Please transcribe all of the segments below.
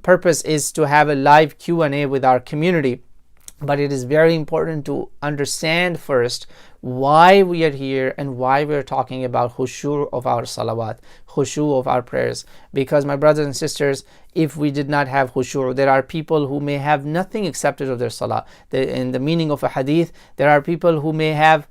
purpose is to have a live Q&A with our community. But it is very important to understand first why we are here and why we are talking about khush'oo of our salawat, khush'oo of our prayers. Because my brothers and sisters, if we did not have khush'oo, there are people who may have nothing accepted of their salah. In the meaning of a hadith, there are people who may have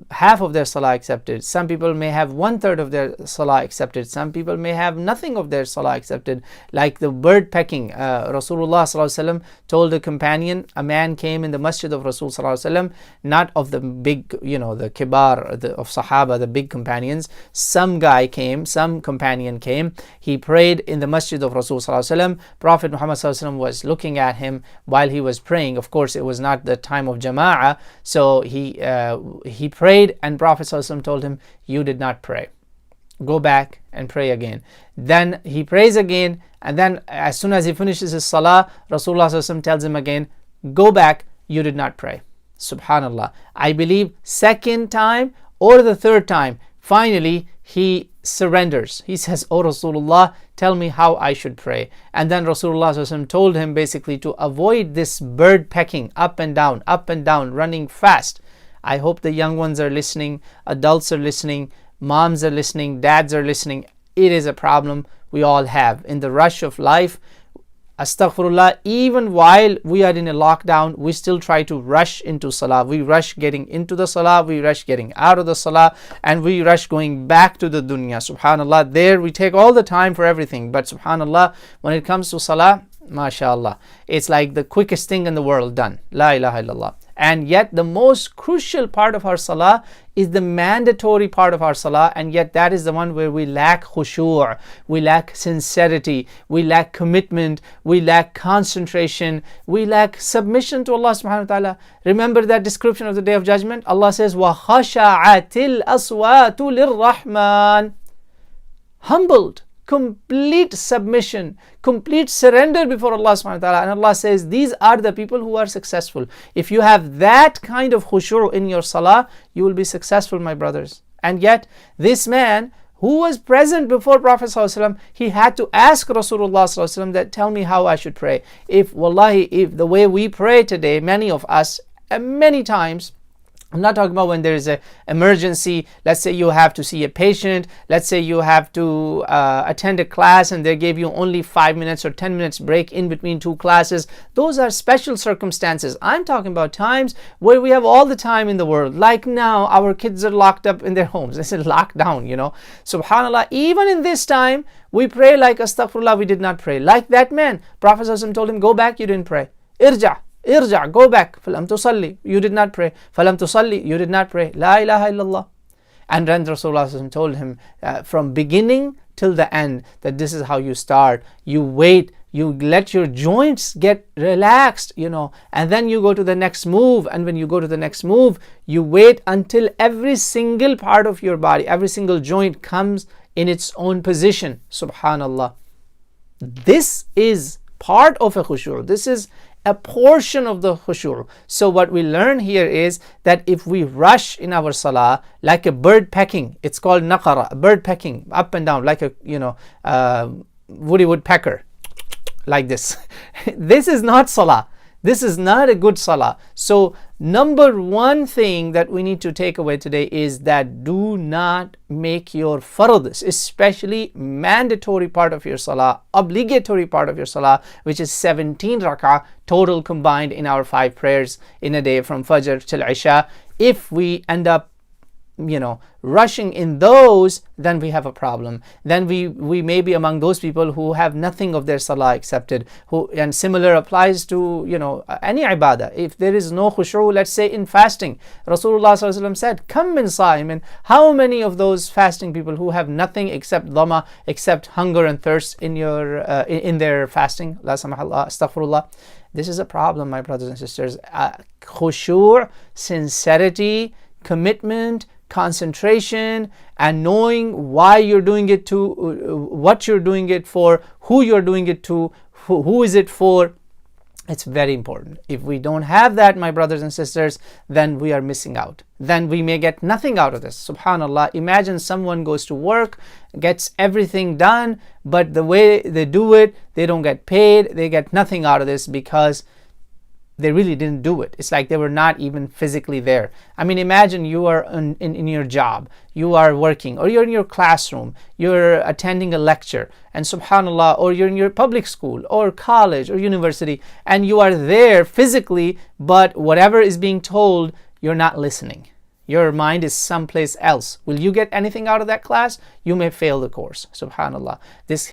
half of their salah accepted. Some people may have 1/3 of their salah accepted. Some people may have nothing of their salah accepted. Like the bird pecking, Rasulullah ﷺ told a companion, a man came in the masjid of Rasul ﷺ, not of the big, the kibar of Sahaba, the big companions. Some companion came. He prayed in the masjid of Rasul ﷺ. Prophet Muhammad ﷺ was looking at him while he was praying. Of course, it was not the time of Jama'ah, so he prayed, and Prophet ﷺ told him, you did not pray. Go back and pray again. Then he prays again, and then as soon as he finishes his salah, Rasulullah ﷺ tells him again, go back, you did not pray. Subhanallah. I believe second time or the third time, finally he surrenders. He says, oh Rasulullah, tell me how I should pray. And then Rasulullah ﷺ told him basically to avoid this bird pecking up and down, running fast. I hope the young ones are listening, adults are listening, moms are listening, dads are listening. It is a problem we all have. In the rush of life, astaghfirullah, even while we are in a lockdown, we still try to rush into salah. We rush getting into the salah, we rush getting out of the salah, and we rush going back to the dunya. Subhanallah, there we take all the time for everything. But subhanallah, when it comes to salah, mashallah, it's like the quickest thing in the world done. La ilaha illallah. And yet the most crucial part of our salah is the mandatory part of our salah, and yet that is the one where we lack khush'oo, we lack sincerity, we lack commitment, we lack concentration, we lack submission to Allah subhanahu wa ta'ala. Remember that description of the Day of Judgment? Allah says, وَخَشَعَتِ الْأَصْوَاتُ لِلرَّحْمَنِ. Humbled, complete submission, complete surrender before Allah subhanahu wa ta'ala. And Allah says, these are the people who are successful. If you have that kind of khush'oo in your salah, you will be successful, my brothers. And yet, this man who was present before Prophet ﷺ, he had to ask Rasulullah ﷺ that, tell me how I should pray. If the way we pray today, many of us, many times, I'm not talking about when there is an emergency. Let's say you have to see a patient. Let's say you have to attend a class and they gave you only 5 minutes or 10 minutes break in between two classes. Those are special circumstances. I'm talking about times where we have all the time in the world. Like now, our kids are locked up in their homes. This is lockdown, Subhanallah, even in this time, we pray like astaghfirullah, we did not pray. Like that man, Prophet ﷺ told him, go back, you didn't pray. Irja, go back. Falam tusalli, you did not pray. Falam tusalli, you did not pray. La ilaha illallah. And then Rasulullah told him from beginning till the end that this is how you start. You wait, you let your joints get relaxed, and then you go to the next move. And when you go to the next move, you wait until every single part of your body, every single joint comes in its own position. Subhanallah. This is part of a khush'oo. This is a portion of the khush'oo. So what we learn here is that if we rush in our salah like a bird pecking, it's called naqara, a bird pecking up and down like a woody woodpecker, like this. This is not salah. This is not a good salah. So number one thing that we need to take away today is that do not make your fards, especially mandatory part of your salah, obligatory part of your salah, which is 17 rak'ah total combined in our 5 prayers in a day from Fajr till Isha. If we end up rushing in those, then we have a problem. Then we may be among those people who have nothing of their salah accepted. And similar applies to any ibadah. If there is no khush'oo, let's say in fasting, Rasulullah ﷺ said, "Kam min sa'imin." How many of those fasting people who have nothing except dhama, except hunger and thirst in their fasting? La samahallah, astaghfirullah. This is a problem, my brothers and sisters. Khush'oo, sincerity, commitment, concentration, and knowing why you're doing it to, what you're doing it for, who you're doing it to, who is it for, It's very important. If we don't have that, my brothers and sisters, then we are missing out. Then we may get nothing out of this. Subhanallah, imagine someone goes to work, gets everything done, but the way they do it, they don't get paid, they get nothing out of this because they really didn't do it. It's like they were not even physically there. I mean, imagine you are in your job, you are working, or you're in your classroom, you're attending a lecture, and subhanallah, or you're in your public school or college or university, and you are there physically, but whatever is being told, you're not listening. Your mind is someplace else. Will you get anything out of that class? You may fail the course. Subhanallah. This